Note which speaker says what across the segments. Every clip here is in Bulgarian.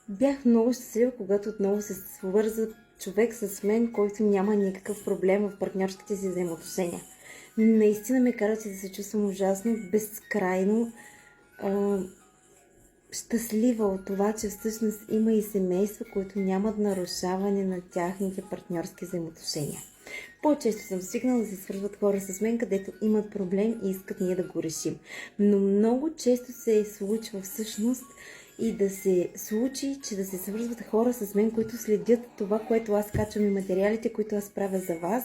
Speaker 1: Бях много щастлива, когато отново се свърза човек с мен, който няма никакъв проблем в партньорските си взаимоотношения. Наистина ме караше да се чувствам ужасно, безкрайно а, щастлива от това, че всъщност има и семейства, които нямат нарушаване на тяхните партньорски взаимоотношения. По-често съм свикнала да се свързват хора с мен, където имат проблем и искат ние да го решим. Но много често се случва всъщност и да се случи, че да се свързват хора с мен, които следят това, което аз качвам и материалите, които аз правя за вас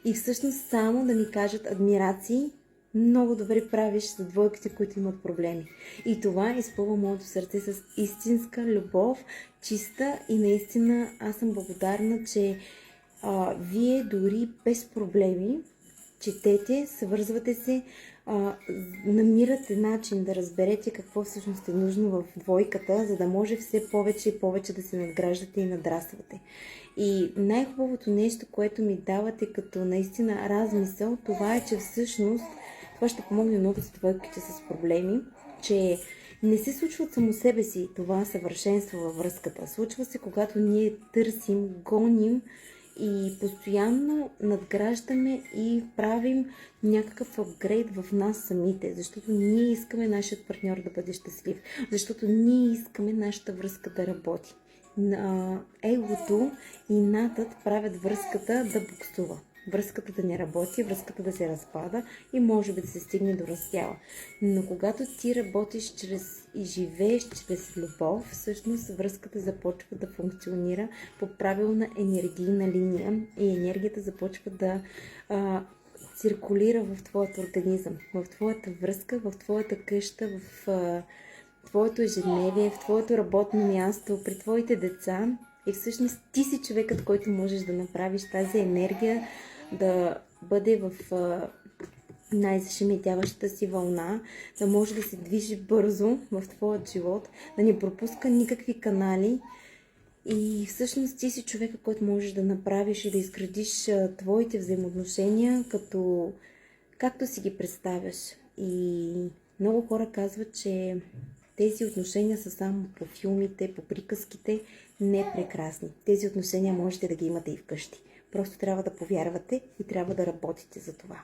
Speaker 1: и всъщност само да ми кажат адмирации: много добре правиш за двойките, които имат проблеми. И това изпълва моето сърце с истинска любов, чиста, и наистина аз съм благодарна, че вие дори без проблеми четете, свързвате се, намирате начин да разберете какво всъщност е нужно в двойката, за да може все повече и повече да се надграждате и надраствате. И най-хубавото нещо, което ми давате като наистина размисъл, това е, че всъщност това ще помогне много за двойките с проблеми, че не се случва от само себе си това съвършенство във връзката. Случва се, когато ние търсим, гоним и постоянно надграждаме и правим някакъв апгрейд в нас самите, защото ние искаме нашият партньор да бъде щастлив, защото ние искаме нашата връзка да работи. Егото и натът правят връзката да буксува. Връзката да не работи, връзката да се разпада и може би да се стигне до раздяла. Но когато ти работиш и живееш чрез любов, всъщност връзката започва да функционира по правилна енергийна линия и енергията започва да циркулира в твоят организъм, в твоята връзка, в твоята къща, в твоето ежедневие, в твоето работно място, при твоите деца. И всъщност ти си човекът, който можеш да направиш тази енергия да бъде в най-зашеметяващата си вълна, да може да се движи бързо в твоят живот, да не пропуска никакви канали. И всъщност ти си човека, който можеш да направиш и да изградиш твоите взаимоотношения както си ги представяш. И много хора казват, че тези отношения са само по филмите, по приказките, не прекрасни. Тези отношения можете да ги имате и вкъщи. Просто трябва да повярвате и трябва да работите за това.